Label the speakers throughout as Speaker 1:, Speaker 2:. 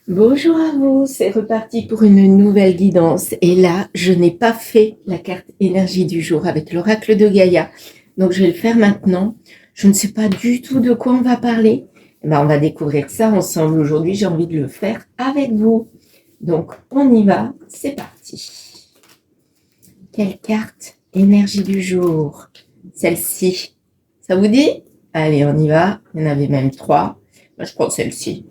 Speaker 1: Bonjour à vous, c'est reparti pour une nouvelle guidance. Et là, je n'ai pas fait la carte énergie du jour avec l'oracle de Gaïa. Donc, je vais le faire maintenant. Je ne sais pas du tout de quoi on va parler. On va découvrir ça ensemble aujourd'hui. J'ai envie de le faire avec vous. Donc, on y va. C'est parti. Quelle carte énergie du jour? Celle-ci. Ça vous dit? Allez, on y va. Il y en avait même 3. Moi, je prends celle-ci.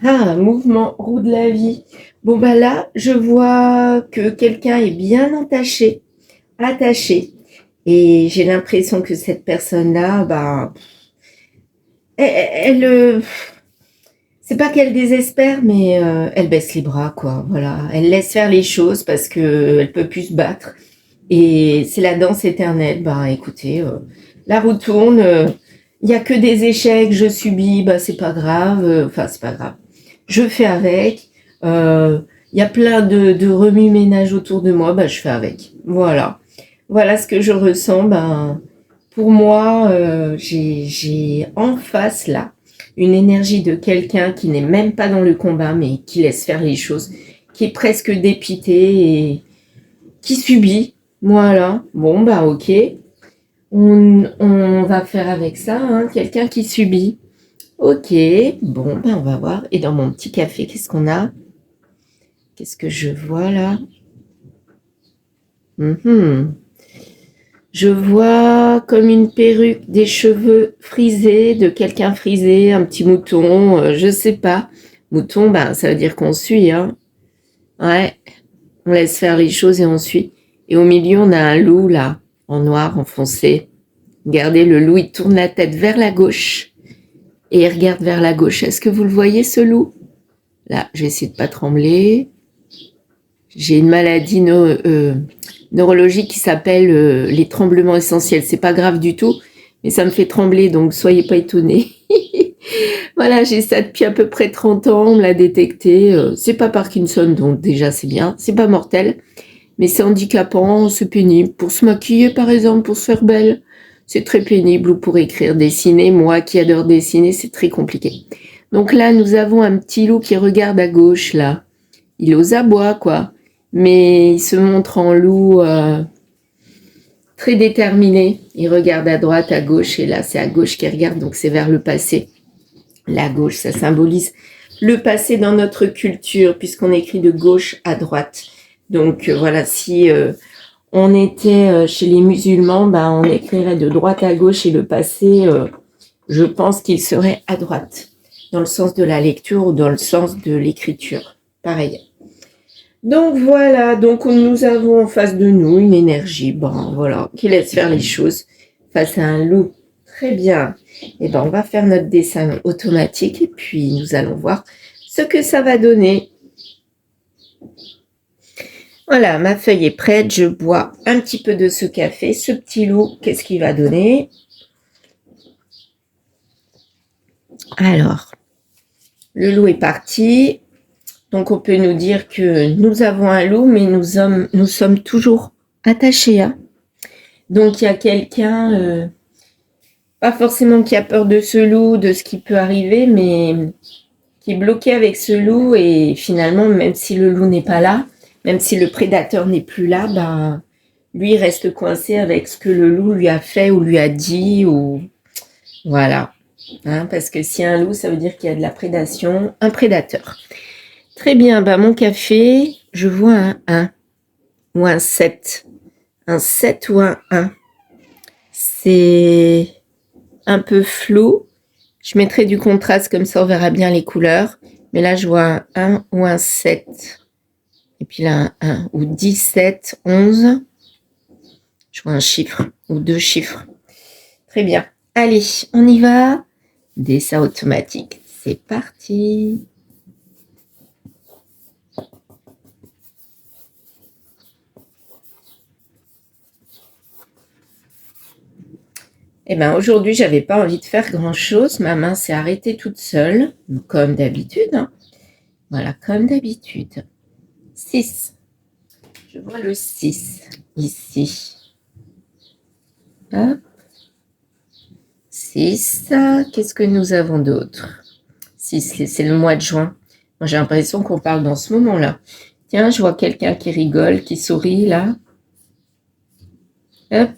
Speaker 1: Ah, un mouvement roue de la vie. Bon, bah là, je vois que quelqu'un est bien attaché. Et j'ai l'impression que cette personne-là, elle, c'est pas qu'elle désespère, mais elle baisse les bras, quoi. Voilà, elle laisse faire les choses parce que elle peut plus se battre. Et c'est la danse éternelle. Bah, écoutez, la roue tourne. Il y a que des échecs, je subis. Bah, c'est pas grave. Enfin, c'est pas grave. Je fais avec. Il y a plein de remue-ménage autour de moi, bah, je fais avec. Voilà. Voilà ce que je ressens. Ben, pour moi, j'ai en face là une énergie de quelqu'un qui n'est même pas dans le combat, mais qui laisse faire les choses, qui est presque dépité et qui subit. Voilà. Bon, bah ok. On va faire avec ça, hein, quelqu'un qui subit. Ok, bon, ben on va voir. Et dans mon petit café, qu'est-ce qu'on a? Qu'est-ce que je vois là? Mhm. Je vois comme une perruque, des cheveux frisés, de quelqu'un frisé, un petit mouton, je sais pas. Mouton, ben ça veut dire qu'on suit, hein. Ouais, on laisse faire les choses et on suit. Et au milieu, on a un loup là, en noir, en foncé. Regardez, le loup, il tourne la tête vers la gauche et il regarde vers la gauche. Est-ce que vous le voyez, ce loup? Là, je vais essayer de pas trembler. J'ai une maladie neurologique qui s'appelle les tremblements essentiels. C'est pas grave du tout, mais ça me fait trembler, donc soyez pas étonnés. Voilà, j'ai ça depuis à peu près 30 ans, on me l'a détecté. C'est pas Parkinson, donc déjà c'est bien. C'est pas mortel, mais c'est handicapant, c'est pénible. Pour se maquiller, par exemple, pour se faire belle, c'est très pénible. Ou pour écrire, dessiner. Moi qui adore dessiner, c'est très compliqué. Donc là, nous avons un petit loup qui regarde à gauche, là. Il est aux abois, quoi. Mais il se montre en loup très déterminé. Il regarde à droite, à gauche, et là, c'est à gauche qu'il regarde, donc c'est vers le passé. La gauche, ça symbolise le passé dans notre culture, puisqu'on écrit de gauche à droite. Donc voilà, si on était chez les musulmans, ben, on écrirait de droite à gauche, et le passé, je pense qu'il serait à droite, dans le sens de la lecture ou dans le sens de l'écriture. Pareil. Donc voilà, donc nous avons en face de nous une énergie, bon voilà, qui laisse faire les choses face à un loup. Très bien. Et ben on va faire notre dessin automatique et puis nous allons voir ce que ça va donner. Voilà, ma feuille est prête, je bois un petit peu de ce café. Ce petit loup, qu'est-ce qu'il va donner? Alors, le loup est parti. Donc on peut nous dire que nous avons un loup, mais nous sommes toujours attachés, hein. Donc il y a quelqu'un, pas forcément qui a peur de ce loup, de ce qui peut arriver, mais qui est bloqué avec ce loup et finalement, même si le loup n'est pas là, même si le prédateur n'est plus là, ben, lui il reste coincé avec ce que le loup lui a fait ou lui a dit ou voilà. Hein, parce que si un loup, ça veut dire qu'il y a de la prédation, un prédateur. Très bien, ben mon café, je vois un 1 ou un 7. Un 7 ou un 1. C'est un peu flou. Je mettrai du contraste comme ça on verra bien les couleurs. Mais là je vois un 1 ou un 7. Et puis là un 1 ou 17, 11. Je vois un chiffre ou 2 chiffres. Très bien. Allez, on y va. Dessin automatique. C'est parti. Eh ben aujourd'hui, j'avais pas envie de faire grand-chose. Ma main s'est arrêtée toute seule, comme d'habitude, hein. Voilà, comme d'habitude. 6. Je vois le 6 ici. Hop. 6. Qu'est-ce que nous avons d'autre? 6, c'est le mois de juin. Moi, j'ai l'impression qu'on parle dans ce moment-là. Tiens, je vois quelqu'un qui rigole, qui sourit, là. Hop,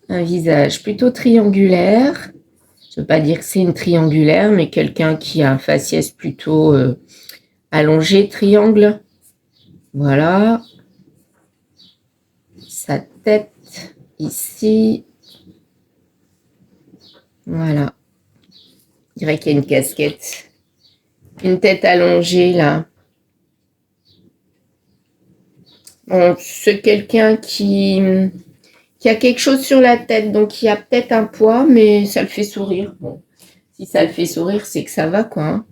Speaker 1: un visage plutôt triangulaire. Je ne veux pas dire que c'est une triangulaire, mais quelqu'un qui a un faciès plutôt allongé, triangle. Voilà. Sa tête, ici. Voilà. Je dirais qu'il y a une casquette. Une tête allongée, là. Bon, c'est quelqu'un qui a quelque chose sur la tête, donc qui a peut-être un poids, mais ça le fait sourire. Bon, si ça le fait sourire, c'est que ça va, quoi. Hein.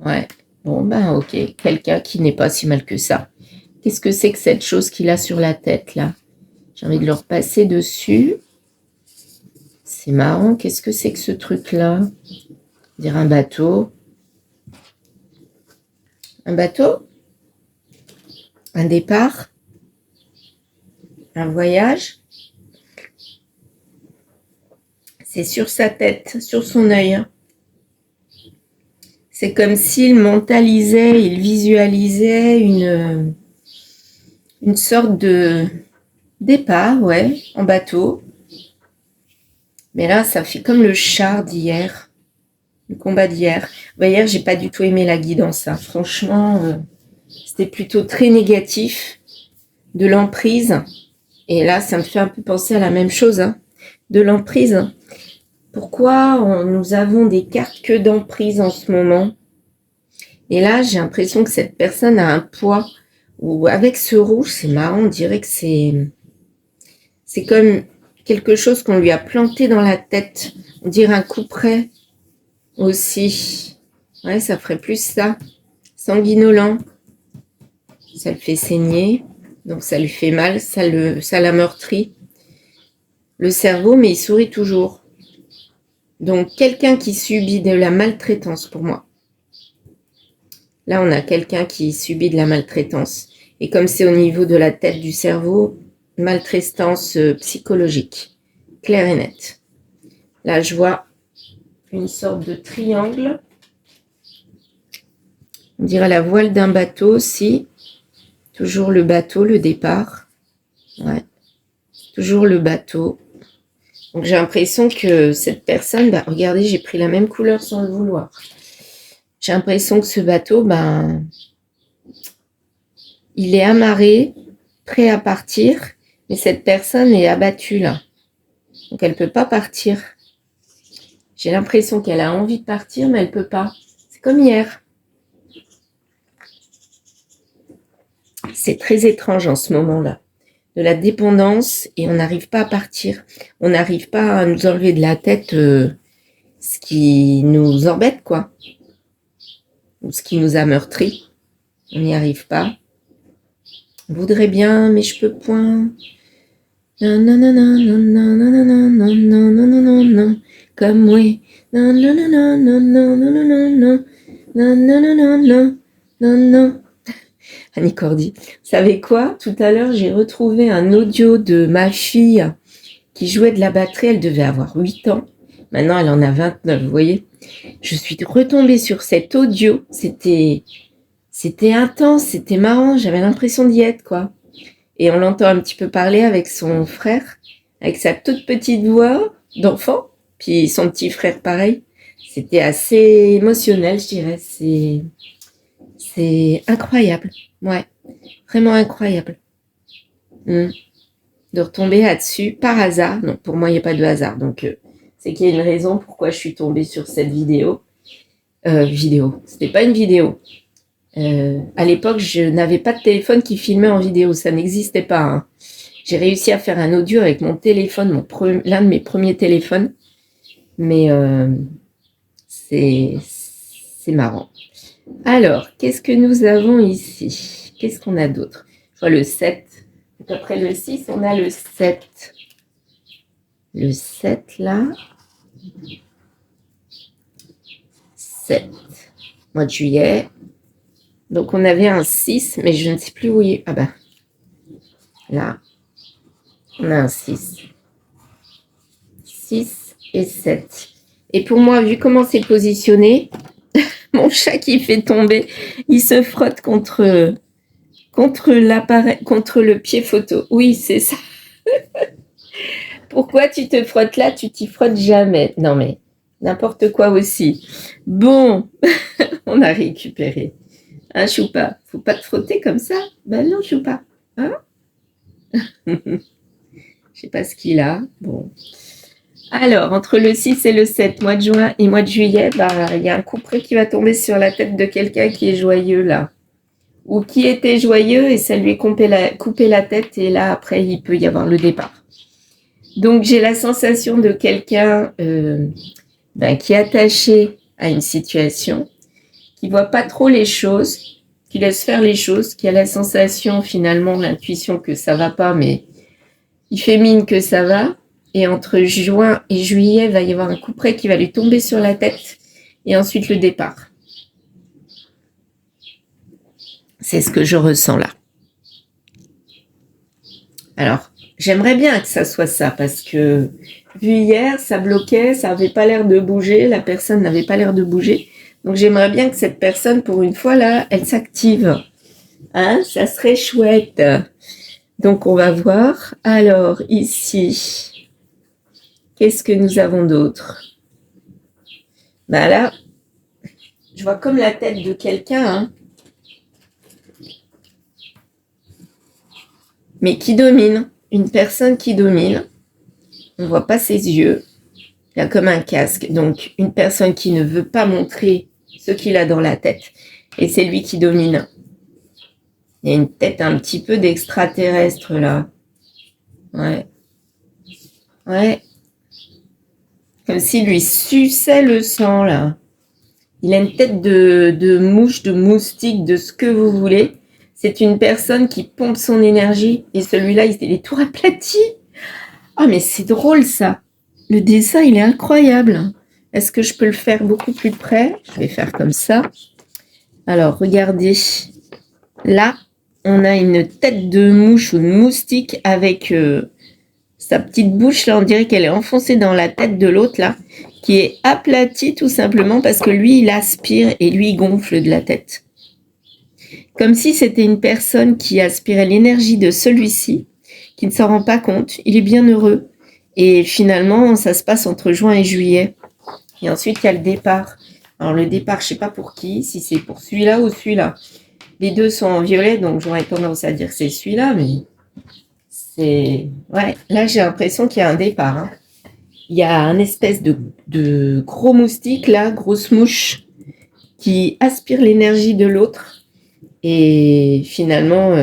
Speaker 1: Ouais. Bon, ben, ok. Quelqu'un qui n'est pas si mal que ça. Qu'est-ce que c'est que cette chose qu'il a sur la tête, là? J'ai envie de le repasser dessus. C'est marrant. Qu'est-ce que c'est que ce truc-là? Dire un bateau. Un bateau? Un départ? Un voyage? C'est sur sa tête, sur son œil. C'est comme s'il mentalisait, il visualisait une sorte de départ, ouais, en bateau. Mais là, ça fait comme le char d'hier, le combat d'hier. Bah, hier, j'ai pas du tout aimé la guidance. Hein. Franchement, c'était plutôt très négatif, de l'emprise. Et là, ça me fait un peu penser à la même chose, hein, de l'emprise. Pourquoi nous avons des cartes que d'emprise en ce moment? Et là, j'ai l'impression que cette personne a un poids. Ou avec ce rouge, c'est marrant, on dirait que c'est comme quelque chose qu'on lui a planté dans la tête. On dirait un couperet aussi. Ouais, ça ferait plus ça. Sanguinolent. Ça le fait saigner. Donc ça lui fait mal. Ça l'a meurtri. Le cerveau, mais il sourit toujours. Donc quelqu'un qui subit de la maltraitance pour moi. Là, on a quelqu'un qui subit de la maltraitance. Et comme c'est au niveau de la tête du cerveau, maltraitance psychologique. Claire et nette. Là, je vois une sorte de triangle. On dirait la voile d'un bateau aussi. Toujours le bateau, le départ. Ouais. Toujours le bateau. Donc, j'ai l'impression que cette personne... Bah, regardez, j'ai pris la même couleur sans le vouloir. J'ai l'impression que ce bateau, ben, il est amarré, prêt à partir, mais cette personne est abattue là. Donc elle ne peut pas partir. J'ai l'impression qu'elle a envie de partir, mais elle ne peut pas. C'est comme hier. C'est très étrange en ce moment-là. De la dépendance et on n'arrive pas à partir. On n'arrive pas à nous enlever de la tête ce qui nous embête, quoi. Ou ce qui nous a meurtris. On n'y arrive pas. On voudrait bien, mais je peux point. Non, non, non, non, non, non, non, non, non, non, non, non, non, non, comme oui. Non, non, non, non, non, non, non, non, non, non, non, non, non, non, non, non, non. Annie Cordy. Vous savez quoi? Tout à l'heure, j'ai retrouvé un audio de ma fille qui jouait de la batterie. Elle devait avoir 8 ans. Maintenant, elle en a 29, vous voyez. Je suis retombée sur cet audio. C'était intense, c'était marrant. J'avais l'impression d'y être, quoi. Et on l'entend un petit peu parler avec son frère, avec sa toute petite voix d'enfant, puis son petit frère pareil. C'était assez émotionnel, je dirais. C'est incroyable. Ouais, vraiment incroyable. De retomber là-dessus par hasard. Non, pour moi, il n'y a pas de hasard. Donc, c'est qu'il y a une raison pourquoi je suis tombée sur cette vidéo. C'était pas une vidéo. À l'époque, je n'avais pas de téléphone qui filmait en vidéo, ça n'existait pas. Hein. J'ai réussi à faire un audio avec mon téléphone, l'un de mes premiers téléphones, mais c'est marrant. Alors, qu'est-ce que nous avons ici? Qu'est-ce qu'on a d'autre? Je vois le 7. Donc après le 6, on a le 7. Le 7, là. 7. Mois de juillet. Donc, on avait un 6, mais je ne sais plus où il est. Ah ben, là, on a un 6. 6 et 7. Et pour moi, vu comment c'est positionné, Mon chat qui fait tomber, il se frotte contre l'appareil, contre le pied photo. Oui, c'est ça. Pourquoi tu te frottes là? Tu t'y frottes jamais. Non mais, n'importe quoi aussi. Bon, on a récupéré. Hein, Choupa? Faut pas te frotter comme ça. Ben non, Choupa. Hein? Je sais pas ce qu'il a. Bon. Alors, entre le 6 et le 7, mois de juin et mois de juillet, il y a un coup près qui va tomber sur la tête de quelqu'un qui est joyeux là. Ou qui était joyeux et ça lui a coupé la tête et là, après, il peut y avoir le départ. Donc, j'ai la sensation de quelqu'un qui est attaché à une situation, qui voit pas trop les choses, qui laisse faire les choses, qui a la sensation, finalement, l'intuition que ça va pas, mais il fait mine que ça va. Et entre juin et juillet, il va y avoir un coup près qui va lui tomber sur la tête et ensuite le départ. C'est ce que je ressens là. Alors, j'aimerais bien que ça soit ça parce que vu hier, ça bloquait, ça n'avait pas l'air de bouger, la personne n'avait pas l'air de bouger. Donc, j'aimerais bien que cette personne, pour une fois là, elle s'active. Hein, ça serait chouette. Donc, on va voir. Alors, ici, qu'est-ce que nous avons d'autre? Là, je vois comme la tête de quelqu'un, hein, mais qui domine. Une personne qui domine. On ne voit pas ses yeux. Il y a comme un casque. Donc, une personne qui ne veut pas montrer ce qu'il a dans la tête. Et c'est lui qui domine. Il y a une tête un petit peu d'extraterrestre, là. Ouais. Ouais. Comme s'il lui suçait le sang, là. Il a une tête de mouche, de moustique, de ce que vous voulez. C'est une personne qui pompe son énergie. Et celui-là, il est tout aplati. Ah, mais c'est drôle, ça. Le dessin, il est incroyable. Est-ce que je peux le faire beaucoup plus près? Je vais faire comme ça. Alors, regardez. Là, on a une tête de mouche ou de moustique avec sa petite bouche. Là, on dirait qu'elle est enfoncée dans la tête de l'autre, là, qui est aplatie tout simplement parce que lui, il aspire et lui, il gonfle de la tête. Comme si c'était une personne qui aspirait l'énergie de celui-ci, qui ne s'en rend pas compte. Il est bien heureux. Et finalement, ça se passe entre juin et juillet. Et ensuite, il y a le départ. Alors, le départ, je ne sais pas pour qui, si c'est pour celui-là ou celui-là. Les deux sont en violet, donc j'aurais tendance à dire que c'est celui-là, mais c'est... Ouais, là, j'ai l'impression qu'il y a un départ. Hein. Il y a un espèce de gros moustique, là, grosse mouche, qui aspire l'énergie de l'autre. Et finalement,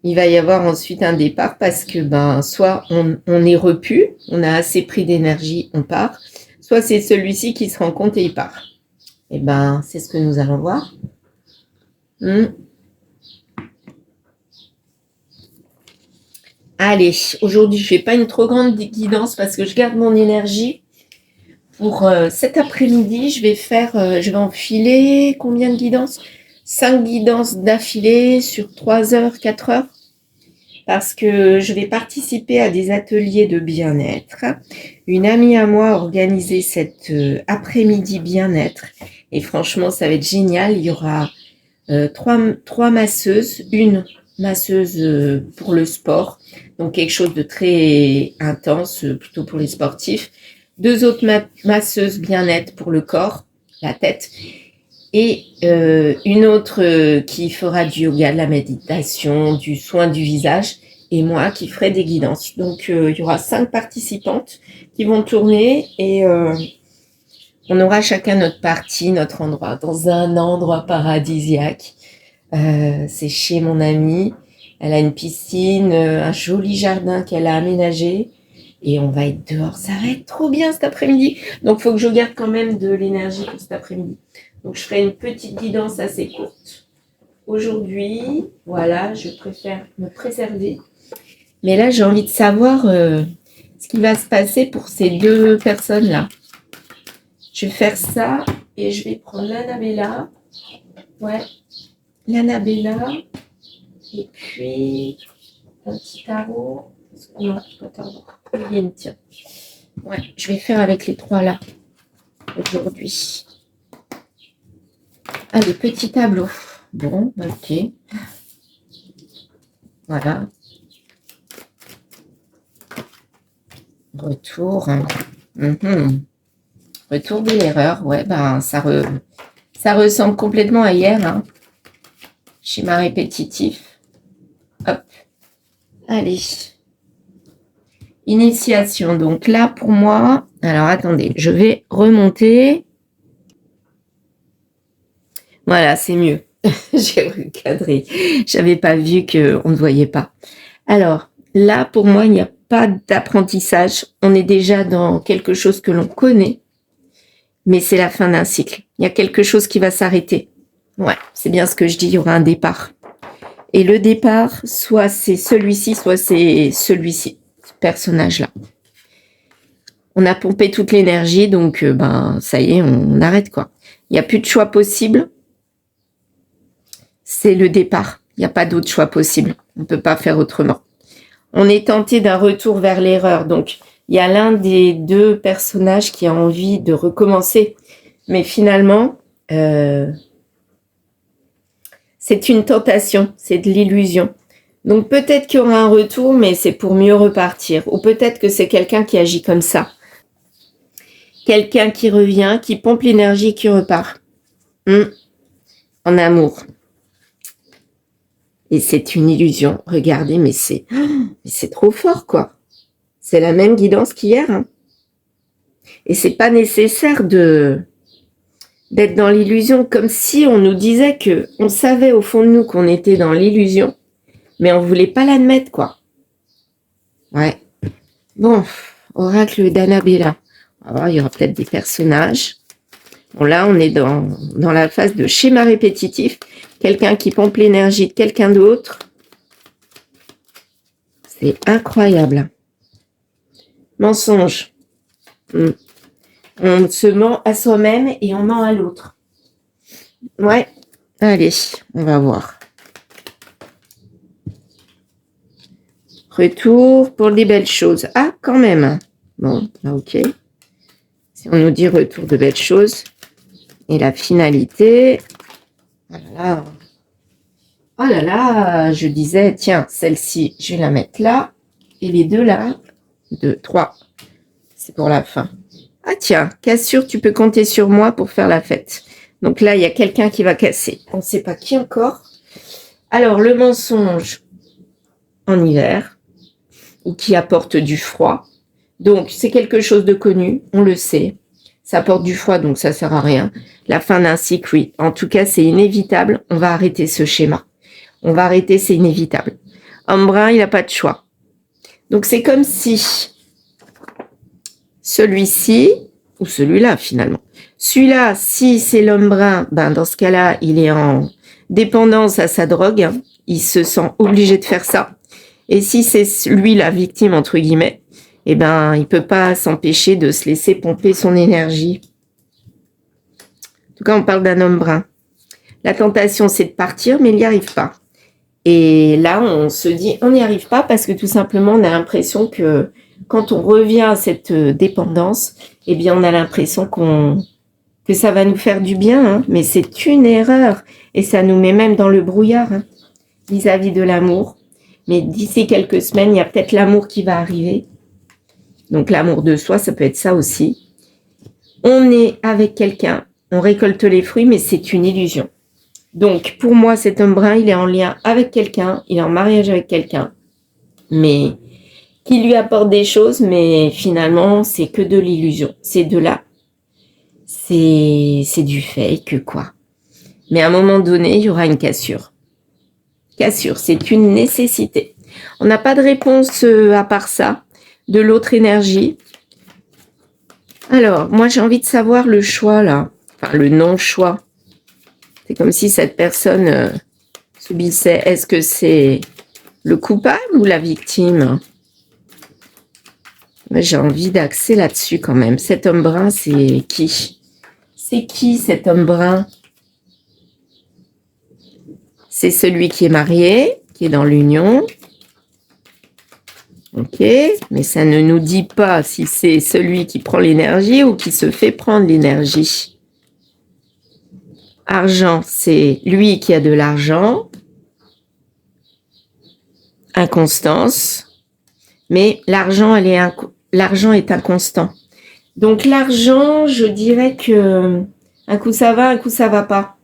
Speaker 1: il va y avoir ensuite un départ parce que soit on est repu, on a assez pris d'énergie, on part, soit c'est celui-ci qui se rend compte et il part. Et c'est ce que nous allons voir. Allez, aujourd'hui, je ne fais pas une trop grande guidance parce que je garde mon énergie. Pour cet après-midi, je vais enfiler combien de guidances? 5 guidances d'affilée sur 3 heures, 4 heures. Parce que je vais participer à des ateliers de bien-être. Une amie à moi a organisé cet après-midi bien-être. Et franchement, ça va être génial. Il y aura 3 masseuses. Une masseuse pour le sport. Donc, quelque chose de très intense, plutôt pour les sportifs. 2 autres masseuses bien-être pour le corps, la tête. Et une autre qui fera du yoga, de la méditation, du soin du visage, et moi qui ferai des guidances. Donc, il y aura 5 participantes qui vont tourner et on aura chacun notre partie, notre endroit, dans un endroit paradisiaque. C'est chez mon amie. Elle a une piscine, un joli jardin qu'elle a aménagé. Et on va être dehors. Ça va être trop bien cet après-midi. Donc, il faut que je garde quand même de l'énergie pour cet après-midi. Donc, je ferai une petite guidance assez courte aujourd'hui. Voilà, je préfère me préserver. Mais là, j'ai envie de savoir ce qui va se passer pour ces 2 personnes-là. Je vais faire ça et je vais prendre l'Annabella. Ouais, l'Annabella. Et puis, un petit tarot. Non, pas tarot. Tiens. Ouais, je vais faire avec les 3 là aujourd'hui. Allez, petit tableau. Bon, ok. Voilà. Retour. Retour de l'erreur. Ouais, ben, ça ressemble complètement à hier. Hein. Schéma répétitif. Hop. Allez. Initiation. Donc là, pour moi... Alors, attendez. Je vais remonter. Voilà, c'est mieux. J'ai recadré. J'avais pas vu qu'on ne voyait pas. Alors, là, pour moi, il n'y a pas d'apprentissage. On est déjà dans quelque chose que l'on connaît. Mais c'est la fin d'un cycle. Il y a quelque chose qui va s'arrêter. Ouais, c'est bien ce que je dis. Il y aura un départ. Et le départ, soit c'est celui-ci, soit c'est celui-ci. Ce personnage-là. On a pompé toute l'énergie, donc ben ça y est, on arrête quoi. Il n'y a plus de choix possible. C'est le départ. Il n'y a pas d'autre choix possible. On ne peut pas faire autrement. On est tenté d'un retour vers l'erreur. Donc, il y a l'un des deux personnages qui a envie de recommencer. Mais finalement, c'est une tentation. C'est de l'illusion. Donc, peut-être qu'il y aura un retour, mais c'est pour mieux repartir. Ou peut-être que c'est quelqu'un qui agit comme ça. Quelqu'un qui revient, qui pompe l'énergie, qui repart. En amour. Et c'est une illusion. Regardez, mais c'est trop fort, quoi. C'est la même guidance qu'hier. Hein. Et c'est pas nécessaire d'être dans l'illusion, comme si on nous disait que on savait au fond de nous qu'on était dans l'illusion, mais on voulait pas l'admettre, quoi. Ouais. Bon, oracle d'Annabella. Alors, il y aura peut-être des personnages. Bon, là, on est dans la phase de schéma répétitif. Quelqu'un qui pompe l'énergie de quelqu'un d'autre. C'est incroyable. Mensonge. On se ment à soi-même et on ment à l'autre. Ouais. Allez, on va voir. Retour pour des belles choses. Ah, quand même. Bon, ok. Si on nous dit retour de belles choses. Et la finalité. Oh là là, je disais, tiens, celle-ci, je vais la mettre là. Et les deux là. 2, 3. C'est pour la fin. Ah tiens, cassure, tu peux compter sur moi pour faire la fête. Donc là, il y a quelqu'un qui va casser. On ne sait pas qui encore. Alors, le mensonge en hiver, ou qui apporte du froid. Donc, c'est quelque chose de connu, on le sait. Ça apporte du froid, donc ça sert à rien. La fin d'un cycle, oui. En tout cas, c'est inévitable. On va arrêter ce schéma. On va arrêter, c'est inévitable. Homme brun, il n'a pas de choix. Donc, c'est comme si celui-ci, ou celui-là finalement. Celui-là, si c'est l'homme brun, ben dans ce cas-là, il est en dépendance à sa drogue. Hein. Il se sent obligé de faire ça. Et si c'est lui la victime, entre guillemets, eh ben, il peut pas s'empêcher de se laisser pomper son énergie. En tout cas, on parle d'un homme brun. La tentation, c'est de partir, mais il n'y arrive pas. Et là, on se dit, on n'y arrive pas parce que tout simplement, on a l'impression que quand on revient à cette dépendance, eh bien, on a l'impression que ça va nous faire du bien, hein, mais c'est une erreur. Et ça nous met même dans le brouillard hein, vis-à-vis de l'amour. Mais d'ici quelques semaines, il y a peut-être l'amour qui va arriver. Donc, l'amour de soi, ça peut être ça aussi. On est avec quelqu'un, on récolte les fruits, mais c'est une illusion. Donc, pour moi, cet homme brun, il est en lien avec quelqu'un, il est en mariage avec quelqu'un, mais qui lui apporte des choses, mais finalement, c'est que de l'illusion. C'est de là. C'est du fake, quoi. Mais à un moment donné, il y aura une cassure. Cassure, c'est une nécessité. On n'a pas de réponse à part ça, de l'autre énergie. Alors, moi, j'ai envie de savoir le choix, là. Enfin, le non-choix. C'est comme si cette personne subissait. Est-ce que c'est le coupable ou la victime? J'ai envie d'axer là-dessus quand même. Cet homme brun, c'est qui? C'est qui cet homme brun? C'est celui qui est marié, qui est dans l'union. Ok, mais ça ne nous dit pas si c'est celui qui prend l'énergie ou qui se fait prendre l'énergie. Argent, c'est lui qui a de l'argent. Inconstance. Mais l'argent, l'argent est inconstant. Donc l'argent, je dirais que un coup ça va, un coup ça va pas.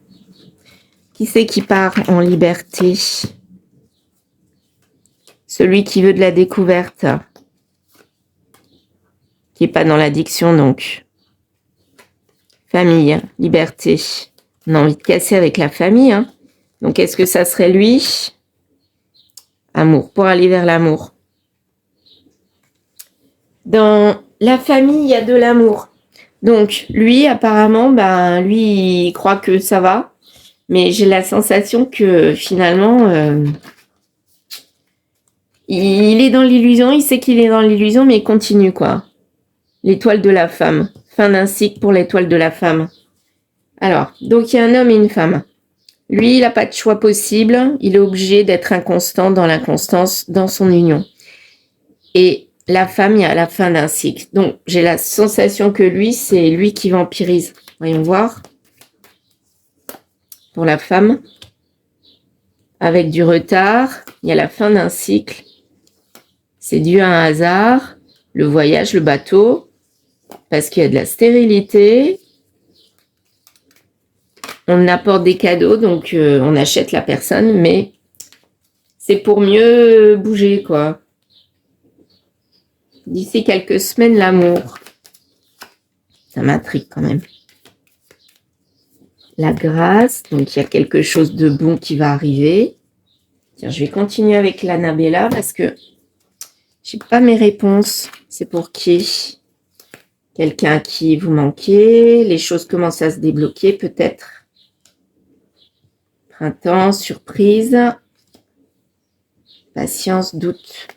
Speaker 1: Qui c'est qui part en liberté? Celui qui veut de la découverte. Qui est pas dans l'addiction donc. Famille, liberté. On a envie de casser avec la famille. Hein. Donc est-ce que ça serait lui? Amour, pour aller vers l'amour. Dans la famille, il y a de l'amour. Donc, lui, apparemment, lui, il croit que ça va. Mais j'ai la sensation que, finalement, il est dans l'illusion. Il sait qu'il est dans l'illusion, mais il continue, quoi. L'étoile de la femme. Fin d'un cycle pour l'étoile de la femme. Alors, donc, il y a un homme et une femme. Lui, il n'a pas de choix possible. Il est obligé d'être inconstant dans l'inconstance dans son union. Et la femme, il y a la fin d'un cycle. Donc, j'ai la sensation que lui, c'est lui qui vampirise. Voyons voir. Pour la femme, avec du retard, il y a la fin d'un cycle. C'est dû à un hasard. Le voyage, le bateau, parce qu'il y a de la stérilité. On apporte des cadeaux, donc on achète la personne, mais c'est pour mieux bouger, quoi. D'ici quelques semaines, l'amour. Ça m'intrigue quand même. La grâce, donc il y a quelque chose de bon qui va arriver. Tiens, je vais continuer avec l'Annabella parce que j'ai pas mes réponses. C'est pour qui? Quelqu'un à qui vous manquez. Les choses commencent à se débloquer peut-être. Printemps, surprise. Patience, doute.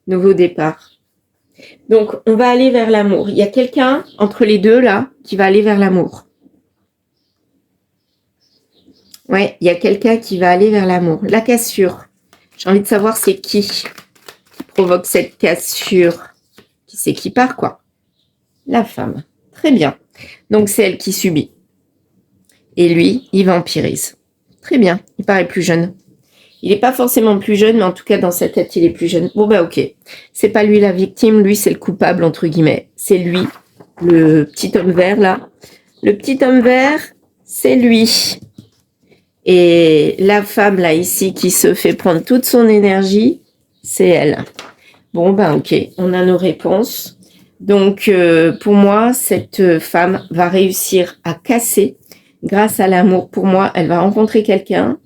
Speaker 1: Nouveau départ. Donc, on va aller vers l'amour. Il y a quelqu'un entre les deux, là, qui va aller vers l'amour. Ouais, il y a quelqu'un qui va aller vers l'amour. La cassure. J'ai envie de savoir c'est qui provoque cette cassure. Qui c'est qui part, quoi? La femme. Très bien. Donc, c'est elle qui subit. Et lui, il vampirise. Très bien. Il paraît plus jeune. Il n'est pas forcément plus jeune, mais en tout cas, dans sa tête, il est plus jeune. Bon, ok. C'est pas lui la victime. Lui, c'est le coupable, entre guillemets. C'est lui, le petit homme vert, là. Le petit homme vert, c'est lui. Et la femme, là, ici, qui se fait prendre toute son énergie, c'est elle. Bon, ok. On a nos réponses. Donc, pour moi, cette femme va réussir à casser grâce à l'amour. Pour moi, elle va rencontrer quelqu'un.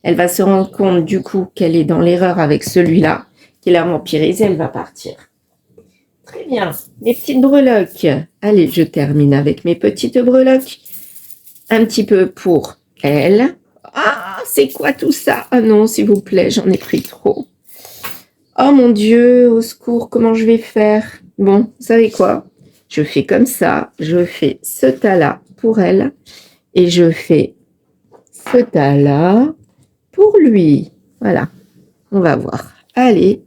Speaker 1: Elle va se rendre compte, du coup, qu'elle est dans l'erreur avec celui-là, qui l'a vampirisé. Elle va partir. Très bien. Les petites breloques. Allez, je termine avec mes petites breloques. Un petit peu pour elle. Ah, c'est quoi tout ça? Ah non, s'il vous plaît, j'en ai pris trop. Oh mon Dieu, au secours, comment je vais faire? Bon, vous savez quoi? Je fais comme ça, je fais ce tas-là pour elle et je fais ce tas-là pour lui. Voilà, on va voir. Allez,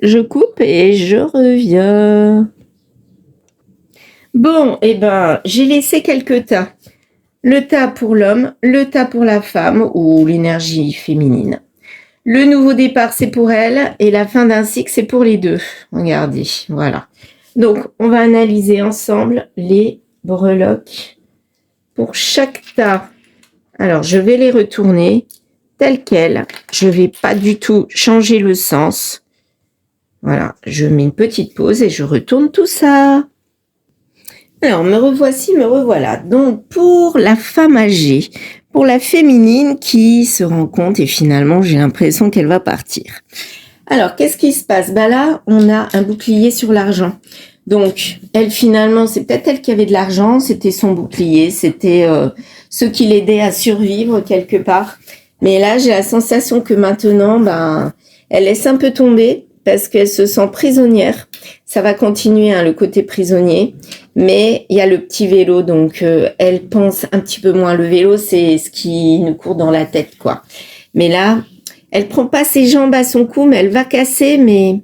Speaker 1: je coupe et je reviens. Bon, j'ai laissé quelques tas. Le tas pour l'homme, le tas pour la femme ou l'énergie féminine. Le nouveau départ, c'est pour elle et la fin d'un cycle, c'est pour les deux. Regardez, voilà. Donc, on va analyser ensemble les breloques pour chaque tas. Alors, je vais les retourner telles quelles. Je ne vais pas du tout changer le sens. Voilà, je mets une petite pause et je retourne tout ça. Alors, me revoici, me revoilà. Donc, pour la femme âgée, pour la féminine qui se rend compte et finalement, j'ai l'impression qu'elle va partir. Alors, qu'est-ce qui se passe? Là, on a un bouclier sur l'argent. Donc, elle, finalement, c'est peut-être elle qui avait de l'argent, c'était son bouclier, c'était ce qui l'aidait à survivre quelque part. Mais là, j'ai la sensation que maintenant, elle laisse un peu tomber parce qu'elle se sent prisonnière. Ça va continuer, le côté prisonnier. Mais il y a le petit vélo, donc elle pense un petit peu moins. Le vélo, c'est ce qui nous court dans la tête, quoi. Mais là, elle prend pas ses jambes à son cou, mais elle va casser. Mais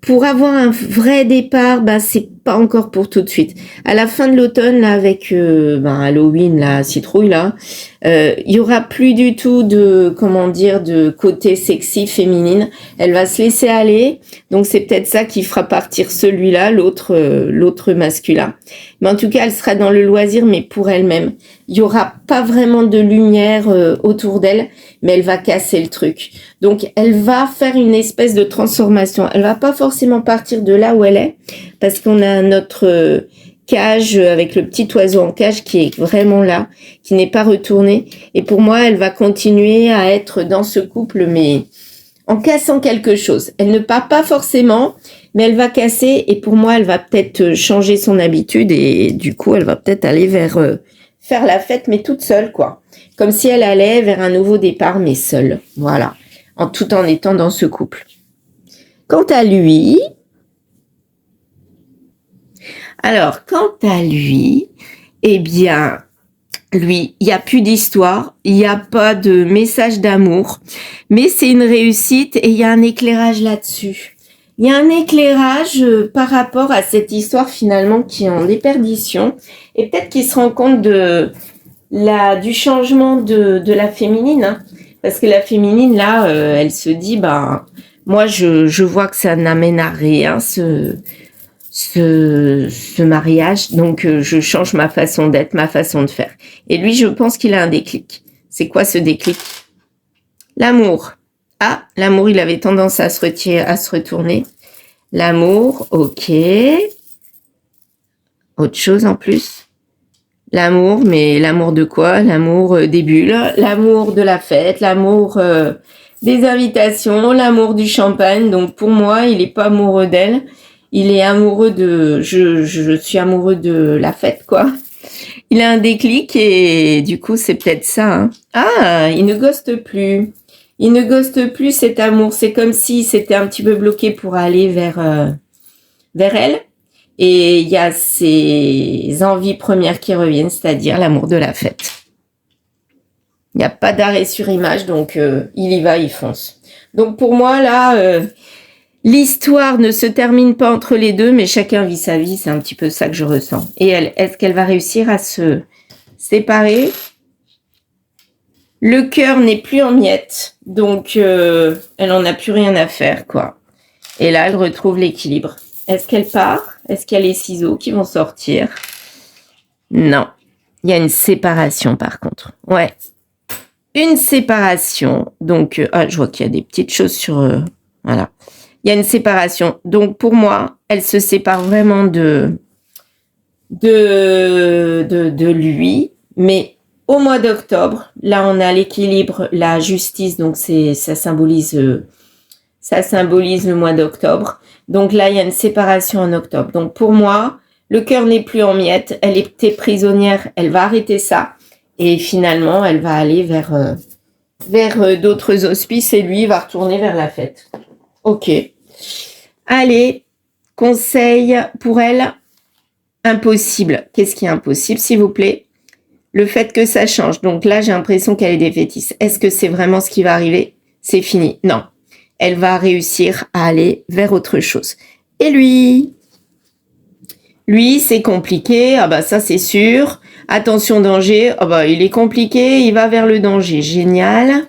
Speaker 1: pour avoir un vrai départ, c'est pas encore pour tout de suite. À la fin de l'automne, là, avec Halloween, la citrouille, là, il y aura plus du tout de, comment dire, de côté sexy féminine. Elle va se laisser aller. Donc c'est peut-être ça qui fera partir celui-là, l'autre masculin. Mais en tout cas, elle sera dans le loisir, mais pour elle-même. Il y aura pas vraiment de lumière autour d'elle, mais elle va casser le truc. Donc elle va faire une espèce de transformation. Elle va pas forcément partir de là où elle est, parce qu'on a notre cage avec le petit oiseau en cage qui est vraiment là, qui n'est pas retourné. Et pour moi, elle va continuer à être dans ce couple, mais en cassant quelque chose. Elle ne part pas forcément, mais elle va casser. Et pour moi, elle va peut-être changer son habitude et du coup, elle va peut-être aller vers faire la fête, mais toute seule, quoi. Comme si elle allait vers un nouveau départ, mais seule. Voilà. Tout en étant dans ce couple. Quant à lui, eh bien, lui, il n'y a plus d'histoire, il n'y a pas de message d'amour, mais c'est une réussite et il y a un éclairage là-dessus. Il y a un éclairage par rapport à cette histoire finalement qui est en déperdition et peut-être qu'il se rend compte du changement de la féminine, hein, parce que la féminine là, elle se dit moi je vois que ça n'amène à rien ce mariage, donc je change ma façon d'être, ma façon de faire. Et lui, je pense qu'il a un déclic. C'est quoi ce déclic? L'amour. Ah, l'amour, il avait tendance à se retourner. L'amour, ok. Autre chose en plus. L'amour, mais l'amour de quoi? L'amour des bulles, l'amour de la fête, l'amour des invitations, l'amour du champagne. Donc pour moi, il n'est pas amoureux d'elle. Il est amoureux je suis amoureux de la fête, quoi. Il a un déclic et du coup, c'est peut-être ça, hein. Ah, il ne ghoste plus. Il ne ghoste plus cet amour. C'est comme si c'était un petit peu bloqué pour aller vers elle. Et il y a ses envies premières qui reviennent, c'est-à-dire l'amour de la fête. Il n'y a pas d'arrêt sur image, donc il y va, il fonce. Donc pour moi, là, l'histoire ne se termine pas entre les deux, mais chacun vit sa vie, c'est un petit peu ça que je ressens. Et elle, est-ce qu'elle va réussir à se séparer? Le cœur n'est plus en miettes, donc elle n'en a plus rien à faire, quoi. Et là, elle retrouve l'équilibre. Est-ce qu'elle part? Est-ce qu'il y a les ciseaux qui vont sortir? Non. Il y a une séparation, par contre. Ouais. Une séparation. Donc, je vois qu'il y a des petites choses sur... voilà. Il y a une séparation. Donc, pour moi, elle se sépare vraiment de lui. Mais au mois d'octobre, là, on a l'équilibre, la justice. Donc, ça symbolise le mois d'octobre. Donc là, il y a une séparation en octobre. Donc pour moi, le cœur n'est plus en miettes. Elle était prisonnière. Elle va arrêter ça. Et finalement, elle va aller vers d'autres hospices et lui va retourner vers la fête. Ok. Allez, conseil pour elle, impossible. Qu'est-ce qui est impossible, s'il vous plaît? Le fait que ça change. Donc là, j'ai l'impression qu'elle est défaitiste. Est-ce que c'est vraiment ce qui va arriver? C'est fini. Non. Elle va réussir à aller vers autre chose. Et lui, c'est compliqué. Ah bah ça, c'est sûr. Attention, danger. Ah bah il est compliqué. Il va vers le danger. Génial.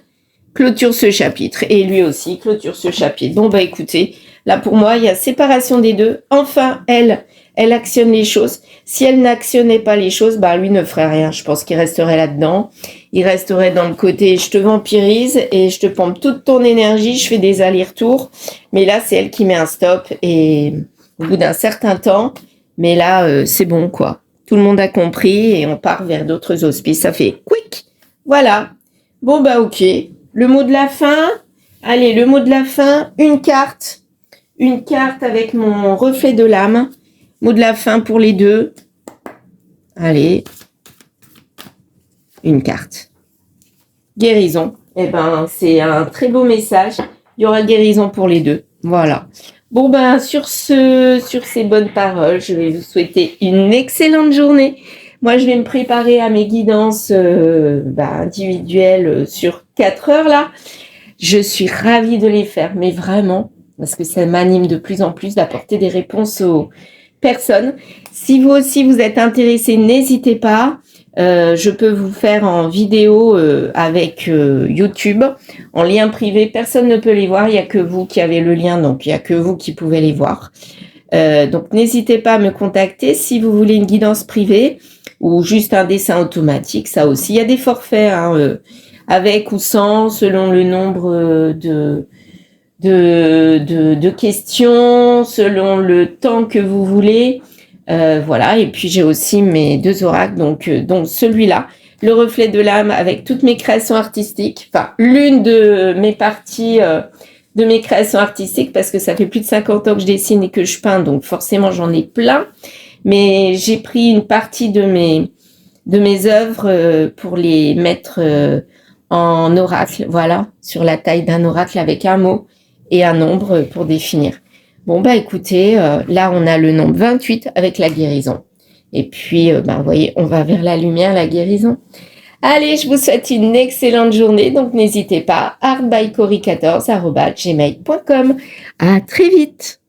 Speaker 1: Clôture ce chapitre. Et lui aussi, clôture ce chapitre. Bon bah écoutez, là pour moi, il y a séparation des deux. Enfin, elle actionne les choses. Si elle n'actionnait pas les choses, bah lui ne ferait rien. Je pense qu'il resterait là-dedans. Il resterait dans le côté je te vampirise et je te pompe toute ton énergie, je fais des allers-retours. Mais là, c'est elle qui met un stop et au bout d'un certain temps, mais là, c'est bon, quoi. Tout le monde a compris et on part vers d'autres hospices. Ça fait quick. Voilà. Bon, bah ok. Le mot de la fin. Allez, le mot de la fin. Une carte. Une carte avec mon reflet de l'âme. Mot de la fin pour les deux. Allez. Une carte. Guérison. Eh ben, c'est un très beau message. Il y aura guérison pour les deux. Voilà. Bon, ben, sur ces bonnes paroles, je vais vous souhaiter une excellente journée. Moi, je vais me préparer à mes guidances individuelles sur 4 heures, là. Je suis ravie de les faire, mais vraiment, parce que ça m'anime de plus en plus d'apporter des réponses aux personne. Si vous aussi vous êtes intéressé, n'hésitez pas. Je peux vous faire en vidéo avec YouTube, en lien privé. Personne ne peut les voir, il n'y a que vous qui avez le lien, donc il n'y a que vous qui pouvez les voir. Donc n'hésitez pas à me contacter si vous voulez une guidance privée ou juste un dessin automatique, ça aussi. Il y a des forfaits avec ou sans, selon le nombre de questions, selon le temps que vous voulez. Voilà, et puis j'ai aussi mes 2 oracles, donc celui-là, le reflet de l'âme avec toutes mes créations artistiques, enfin l'une de mes parties de mes créations artistiques, parce que ça fait plus de 50 ans que je dessine et que je peins, donc forcément j'en ai plein, mais j'ai pris une partie de mes œuvres pour les mettre en oracle, voilà, sur la taille d'un oracle avec un mot et un nombre pour définir. Bon, bah écoutez, là, on a le nombre 28 avec la guérison. Et puis, vous voyez, on va vers la lumière, la guérison. Allez, je vous souhaite une excellente journée. Donc, n'hésitez pas, artbycori14@gmail.com. À très vite.